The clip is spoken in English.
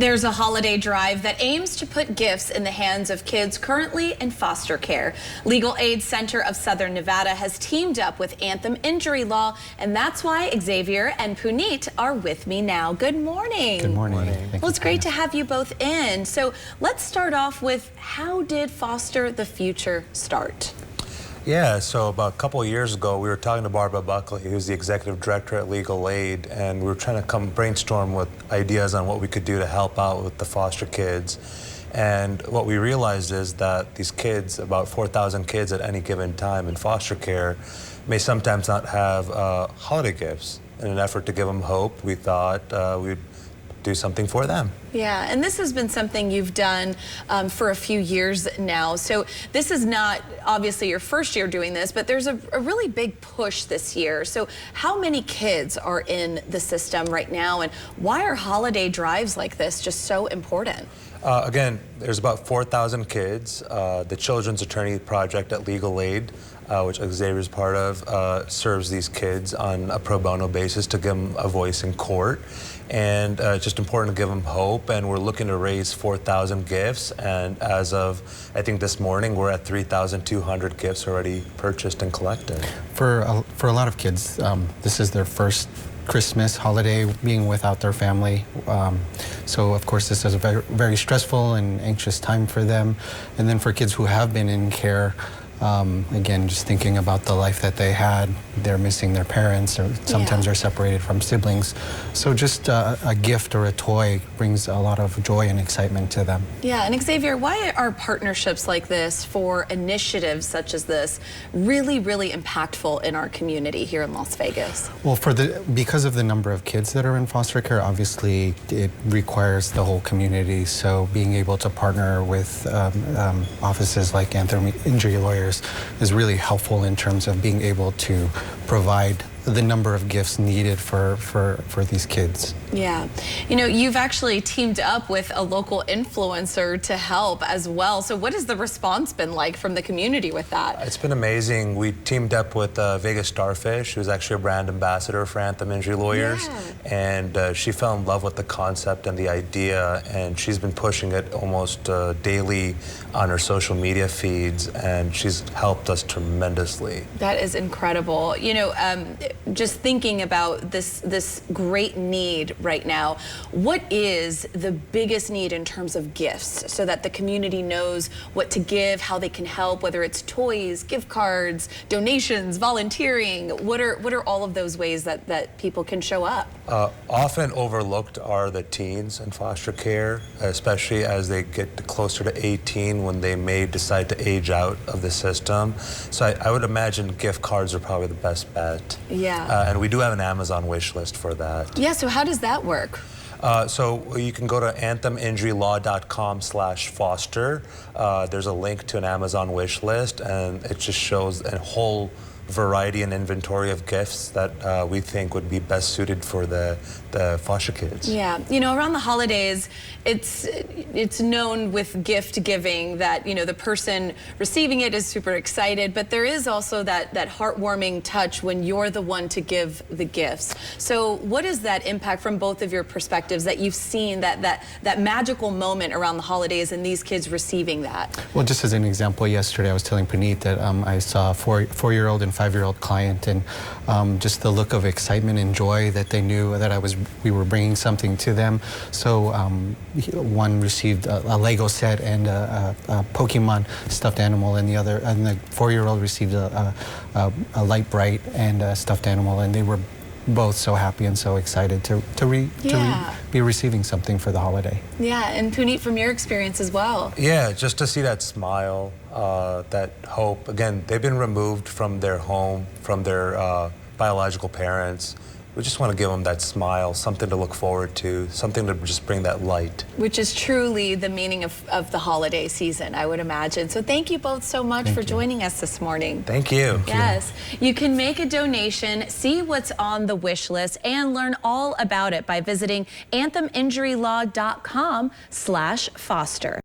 There's a holiday drive that aims to put gifts in the hands of kids currently in foster care. Legal Aid Center of Southern Nevada has teamed up with Anthem Injury Law, and that's why Xavier and Puneet are with me now. Good morning. Good morning. Well, it's great to have you both in. So let's start off with, how did Foster the Future start? Yeah, so about a couple of years ago, we were talking to Barbara Buckley, who's the executive director at Legal Aid, and we were trying to brainstorm with ideas on what we could do to help out with the foster kids. And what we realized is that these kids, about 4,000 kids at any given time in foster care, may sometimes not have holiday gifts. In an effort to give them hope, we thought we'd do something for them. Yeah, and this has been something you've done for a few years now. So this is not obviously your first year doing this, but there's a really big push this year. So how many kids are in the system right now, and why are holiday drives like this just so important? Again, there's about 4,000 kids. The Children's Attorney Project at Legal Aid, which Xavier's part of, serves these kids on a pro bono basis to give them a voice in court. And it's just important to give them hope, and we're looking to raise 4,000 gifts, and as of, I think this morning, we're at 3,200 gifts already purchased and collected. For a lot of kids, this is their first Christmas holiday being without their family. So of course this is a very, very stressful and anxious time for them. And then for kids who have been in care, again, just thinking about the life that they had, they're missing their parents, or sometimes they're separated from siblings. So just a gift or a toy brings a lot of joy and excitement to them. Yeah, and Xavier, why are partnerships like this for initiatives such as this really, really impactful in our community here in Las Vegas? Well, because of the number of kids that are in foster care, obviously it requires the whole community. So being able to partner with offices like Anthem Injury Lawyers is really helpful in terms of being able to provide the number of gifts needed for these kids. Yeah. You know, you've actually teamed up with a local influencer to help as well. So what has the response been like from the community with that? It's been amazing. We teamed up with Vegas Starfish, who's actually a brand ambassador for Anthem Injury Lawyers. Yeah. And she fell in love with the concept and the idea, and she's been pushing it almost daily on her social media feeds, and she's helped us tremendously. That is incredible. You know, just thinking about this great need right now, what is the biggest need in terms of gifts, so that the community knows what to give, how they can help, whether it's toys, gift cards, donations, volunteering? What are all of those ways that people can show up? Often overlooked are the teens in foster care, especially as they get closer to 18, when they may decide to age out of the system. So I would imagine gift cards are probably the best bet. Yeah. And we do have an Amazon wish list for that. Yeah, so how does that work? So you can go to antheminjurylaw.com/foster. There's a link to an Amazon wish list, and it just shows a whole variety and inventory of gifts that we think would be best suited for the foster kids. Yeah, you know, around the holidays, it's known with gift giving that, you know, the person receiving it is super excited, but there is also that heartwarming touch when you're the one to give the gifts. So what is that impact from both of your perspectives that you've seen, that magical moment around the holidays and these kids receiving that? Well, just as an example, yesterday I was telling Puneet that I saw a four-year-old and five-year-old client, and just the look of excitement and joy that they knew that we were bringing something to them. So one received a Lego set and a Pokemon stuffed animal, and the four-year-old received a Light Bright and a stuffed animal, and they were both so happy and so excited to be receiving something for the holiday. Yeah, and Puneet, from your experience as well. Yeah, just to see that smile, that hope. Again, they've been removed from their home, from their biological parents. We just want to give them that smile, something to look forward to, something to just bring that light. Which is truly the meaning of the holiday season, I would imagine. So thank you both so much for joining us this morning. Thank you. Yes. You can make a donation, see what's on the wish list, and learn all about it by visiting antheminjurylaw.com/foster.